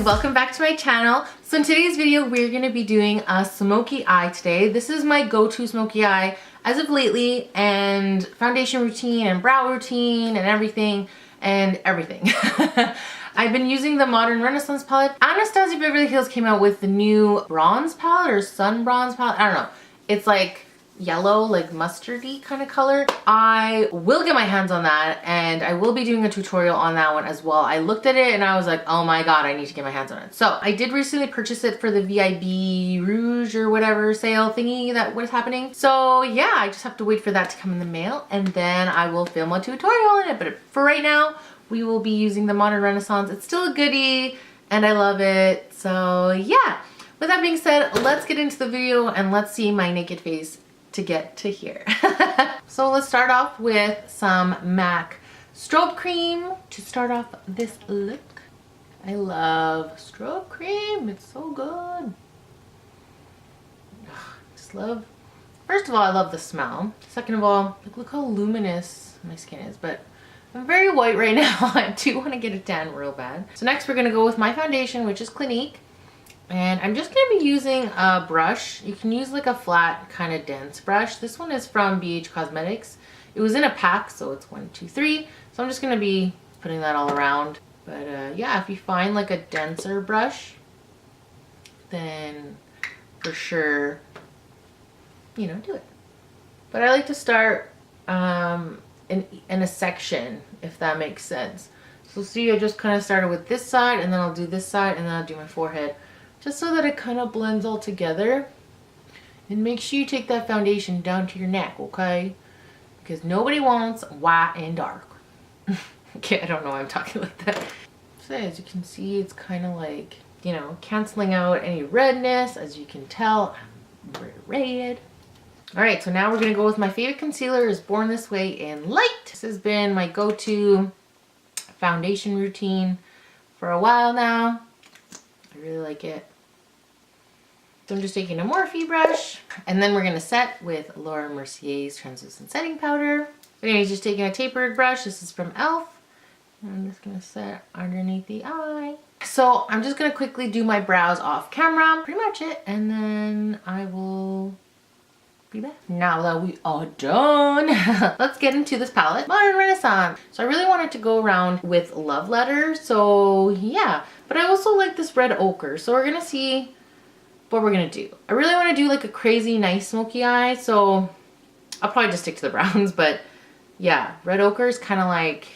and welcome back to my channel. So in today's video we're going to be doing a smoky eye today. This is my go-to smoky eye as of lately, and foundation routine and brow routine and everything. I've been using the Modern Renaissance palette. Anastasia Beverly Hills came out with the new bronze palette or sun bronze palette. I don't know. It's like yellow, like mustardy kind of color. I will get my hands on that, and I will be doing a tutorial on that one as well. I looked at it and I was like, oh my god, I need to get my hands on it. So I did recently purchase it for the VIB Rouge or whatever sale thingy that was happening. So yeah, I just have to wait for that to come in the mail, and then I will film a tutorial on it. But for right now, we will be using the Modern Renaissance. It's still a goodie and I love it. So yeah, with that being said, let's get into the video and let's see my naked face to get to here. So let's start off with some MAC Strobe Cream to start off this look. I love Strobe Cream, it's so good. Just love, first of all, I love the smell. Second of all, look how luminous my skin is, but I'm very white right now. I do want to get a tan real bad. So next we're going to go with my foundation, which is Clinique. And I'm just going to be using a brush. You can use like a flat kind of dense brush. This one is from BH Cosmetics. It was in a pack, so it's 1, 2, 3. So I'm just going to be putting that all around. But yeah, if you find like a denser brush, then for sure, you know, do it. But I like to start in a section, if that makes sense. So see, I just kind of started with this side, and then I'll do this side, and then I'll do my forehead. Just so that it kind of blends all together. And make sure you take that foundation down to your neck, okay? Because nobody wants white and dark. Okay, I don't know why I'm talking like that. So as you can see, it's kind of like, you know, canceling out any redness. As you can tell, I'm very red. Alright, so now we're going to go with my favorite concealer, is Born This Way in Light. This has been my go-to foundation routine for a while now. I really like it. So I'm just taking a Morphe brush, and then we're going to set with Laura Mercier's translucent setting powder. Anyways, just taking a tapered brush. This is from e.l.f. And I'm just going to set underneath the eye. So I'm just going to quickly do my brows off camera. Pretty much it. And then I will be back. Now that we are done, let's get into this palette, Modern Renaissance. So I really wanted to go around with Love Letter. So yeah, but I also like this red ochre. So we're going to see what we're gonna do. I really want to do like a crazy nice smoky eye, so I'll probably just stick to the browns, but yeah, red ochre is kind of like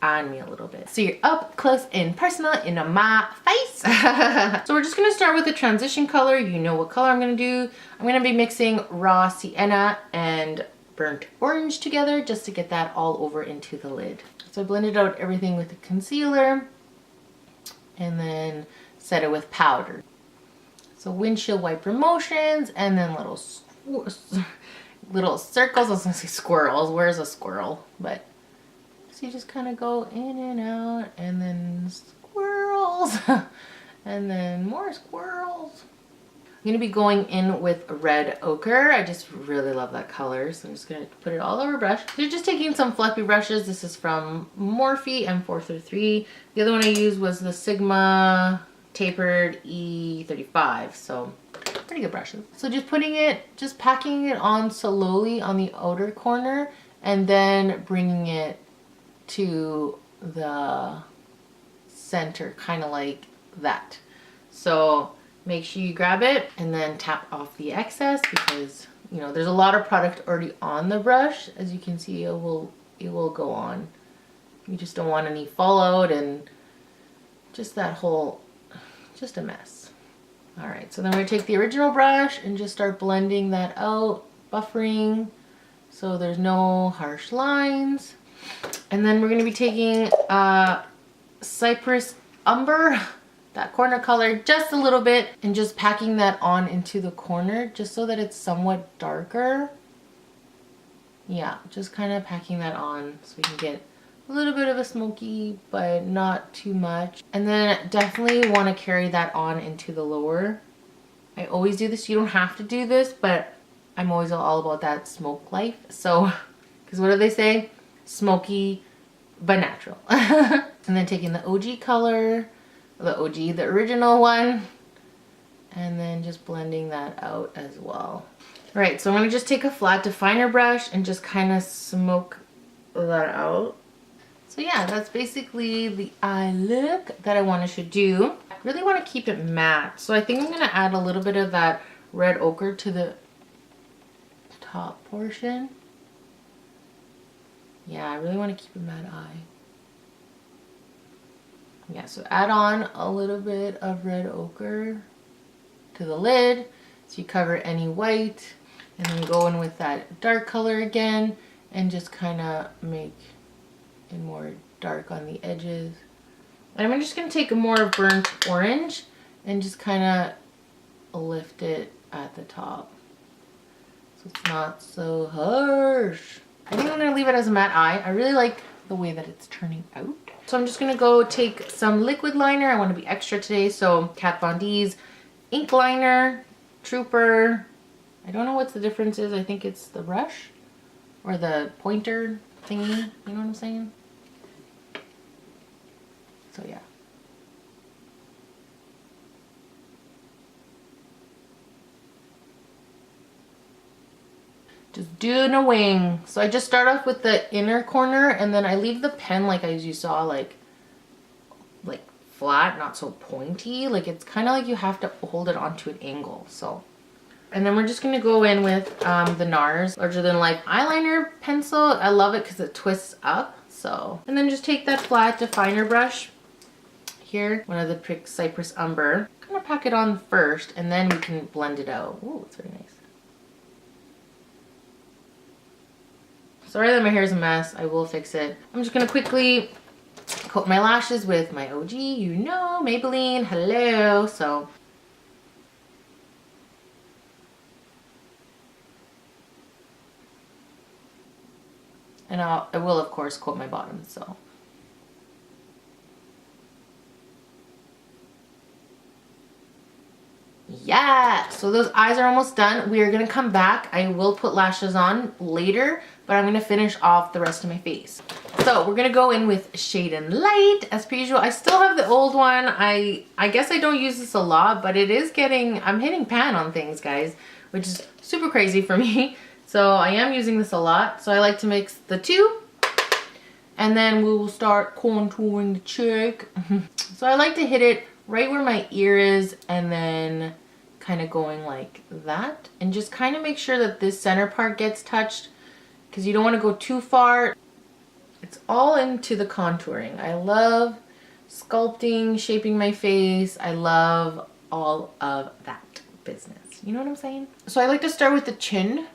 on me a little bit. So you're up close and personal in my face. So we're just gonna start with the transition color. You know what color I'm gonna do. I'm gonna be mixing raw sienna and burnt orange together just to get that all over into the lid. So I blended out everything with the concealer and then set it with powder. So windshield wiper motions, and then little circles. I was gonna say squirrels. Where's a squirrel? But so you just kind of go in and out, and then squirrels, and then more squirrels. I'm gonna be going in with red ochre. I just really love that color, so I'm just gonna put it all over brush. So you're just taking some fluffy brushes. This is from Morphe M433. The other one I used was the Sigma tapered E35, so pretty good brushes. So just packing it on slowly on the outer corner, and then bringing it to the center, kind of like that. So make sure you grab it and then tap off the excess, because you know there's a lot of product already on the brush. As you can see, it will go on. You just don't want any fallout and just that whole, just a mess. All right, so then we're gonna take the original brush and just start blending that out, buffering, so there's no harsh lines. And then we're gonna be taking Cypress Umber, that corner color, just a little bit, and just packing that on into the corner just so that it's somewhat darker. Yeah, just kind of packing that on so we can get a little bit of a smoky, but not too much. And then definitely want to carry that on into the lower. I always do this. You don't have to do this, but I'm always all about that smoke life. So, because what do they say? Smoky, but natural. And then taking the OG color, the OG, the original one. And then just blending that out as well. All right, so I'm gonna just take a flat definer brush and just kind of smoke that out. So yeah, that's basically the eye look that I wanted to do. I really want to keep it matte. So I think I'm gonna add a little bit of that red ochre to the top portion. Yeah, I really want to keep a matte eye. Yeah, so add on a little bit of red ochre to the lid so you cover any white, and then go in with that dark color again and just kind of make it more dark on the edges. And I'm just going to take a more burnt orange and just kind of lift it at the top so it's not so harsh. I think I'm going to leave it as a matte eye. I really like the way that it's turning out. So I'm just going to go take some liquid liner. I want to be extra today, so Kat Von D's ink liner, Trooper. I don't know what the difference is. I think it's the brush or the pointer thingy. You know what I'm saying? So yeah. Just doing a wing. So I just start off with the inner corner and then I leave the pen like as you saw, like flat, not so pointy. Like it's kind of like you have to hold it onto an angle. So, and then we're just going to go in with the NARS Larger Than Life eyeliner pencil. I love it because it twists up. So, and then just take that flat definer brush here, one of the Pick Cypress Umber. Kind of pack it on first and then we can blend it out. Oh, it's very nice. Sorry that my hair is a mess. I will fix it. I'm just going to quickly coat my lashes with my OG, you know, Maybelline. Hello. So and I will of course coat my bottom. So yeah, so those eyes are almost done. We are going to come back. I will put lashes on later, but I'm going to finish off the rest of my face. So we're going to go in with Shade and Light as per usual. I still have the old one. I guess I don't use this a lot, but it is getting, I'm hitting pan on things, guys, which is super crazy for me. So I am using this a lot. So I like to mix the two and then we'll start contouring the cheek. So I like to hit it right where my ear is and then kind of going like that and just kind of make sure that this center part gets touched because you don't want to go too far. It's all into the contouring. I love sculpting, shaping my face. I love all of that business. You know what I'm saying? So I like to start with the chin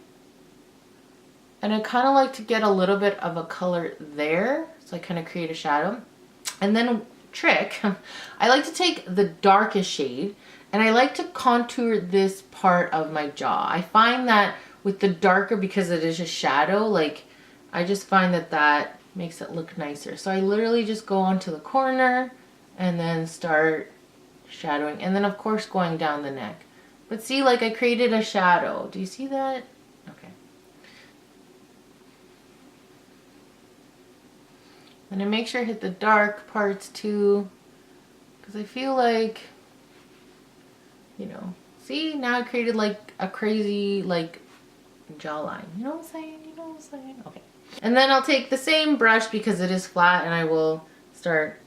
and I kind of like to get a little bit of a color there. So I kind of create a shadow and then trick, I like to take the darkest shade and I like to contour this part of my jaw. I find that with the darker, because it is a shadow, like I just find that that makes it look nicer. So I literally just go onto the corner and then start shadowing and then of course going down the neck. But see, like I created a shadow. Do you see that? Okay. And I make sure I hit the dark parts too, because I feel like, you know, see, now I created like a crazy like jawline. You know what I'm saying? You know what I'm saying? Okay. And then I'll take the same brush because it is flat and I will start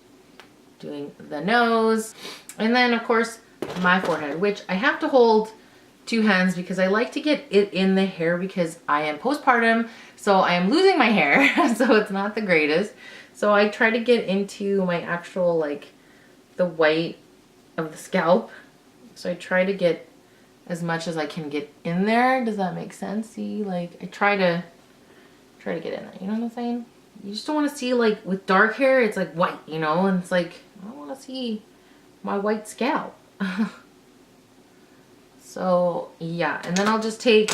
doing the nose. And then of course my forehead, which I have to hold two hands because I like to get it in the hair because I am postpartum. So I am losing my hair. So it's not the greatest. So I try to get into my actual, like, the white of the scalp. So I try to get as much as I can get in there. Does that make sense? See, like, I try to get in there. You know what I'm saying? You just don't want to see, like, with dark hair, it's like white, you know? And it's like, I don't want to see my white scalp. So, yeah. And then I'll just take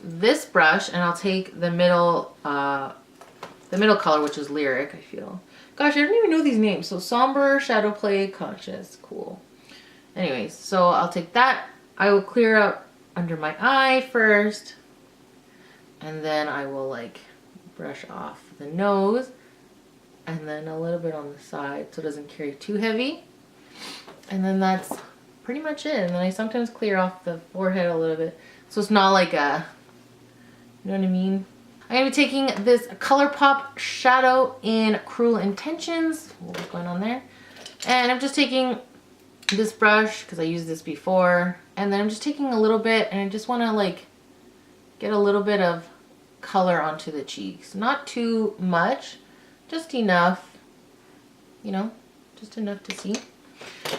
this brush and I'll take the middle color, which is Lyric, I feel. Gosh, I don't even know these names. So Somber, Shadow Play, Conscious. Cool. Anyways, so I'll take that. I will clear up under my eye first. And then I will like brush off the nose. And then a little bit on the side so it doesn't carry too heavy. And then that's pretty much it. And then I sometimes clear off the forehead a little bit. So it's not like a, you know what I mean? I'm going to be taking this ColourPop shadow in Cruel Intentions. What's going on there? And I'm just taking this brush because I used this before. And then I'm just taking a little bit and I just want to like get a little bit of color onto the cheeks. Not too much, just enough, you know, just enough to see.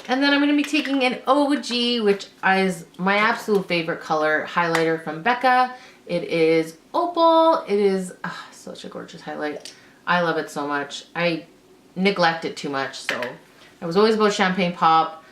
And then I'm going to be taking an OG, which is my absolute favorite color highlighter from Becca. It is Opal. It is such a gorgeous highlight. I love it so much. I neglect it too much, so I was always about Champagne Pop.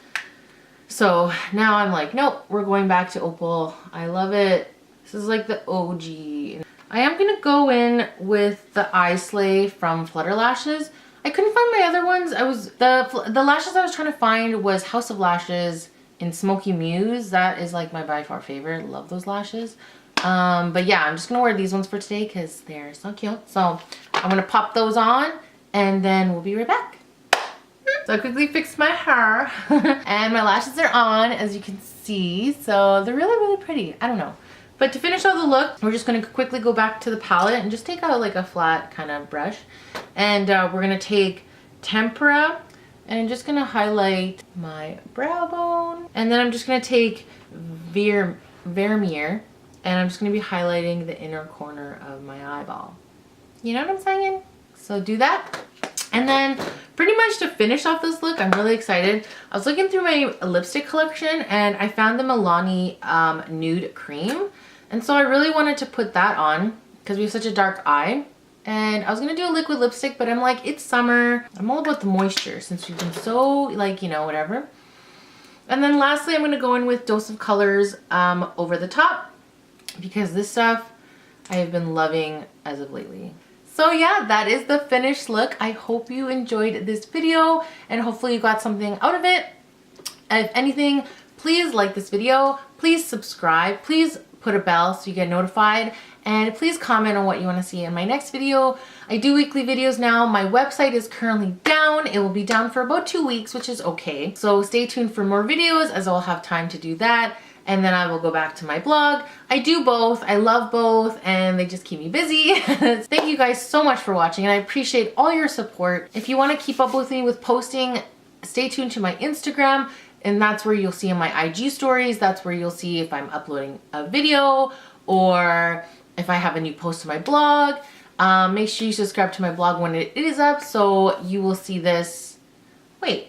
So now I'm like, nope, we're going back to Opal. I love it. This is like the OG. I am going to go in with the ISLAY from Flutter lashes. I couldn't find my other ones. The lashes I was trying to find was House of Lashes in Smoky Muse. That is like my by far favorite. Love those lashes. But yeah, I'm just gonna wear these ones for today because they're so cute. So I'm gonna pop those on and then we'll be right back. So I quickly fixed my hair and my lashes are on, as you can see. So they're really, really pretty. I don't know. But to finish off the look, we're just going to quickly go back to the palette and just take out like a flat kind of brush. And we're going to take Tempera and I'm just going to highlight my brow bone. And then I'm just going to take Vermeer and I'm just going to be highlighting the inner corner of my eyeball. You know what I'm saying? So do that. And then pretty much to finish off this look, I'm really excited. I was looking through my lipstick collection and I found the Milani Nude Cream. And so I really wanted to put that on because we have such a dark eye. And I was going to do a liquid lipstick, but I'm like, it's summer. I'm all about the moisture since we've been so like, you know, whatever. And then lastly, I'm going to go in with Dose of Colors over the top because this stuff I have been loving as of lately. So yeah, that is the finished look. I hope you enjoyed this video and hopefully you got something out of it. If anything, please like this video. Please subscribe. Please put a bell so you get notified. And please comment on what you want to see in my next video. I do weekly videos now. My website is currently down. It will be down for about 2 weeks, which is okay. So stay tuned for more videos as I'll have time to do that. And then I will go back to my blog. I do both. I love both and they just keep me busy. Thank you guys so much for watching and I appreciate all your support. If you want to keep up with me with posting, stay tuned to my Instagram and that's where you'll see in my IG stories. That's where you'll see if I'm uploading a video or if I have a new post to my blog. Make sure you subscribe to my blog when it is up so you will see this. Wait,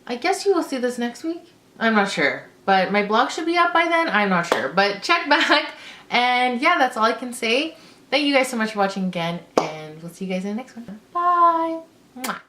I guess you will see this next week? I'm not sure. But my blog should be up by then. I'm not sure. But check back. And yeah, that's all I can say. Thank you guys so much for watching again. And we'll see you guys in the next one. Bye. Mwah.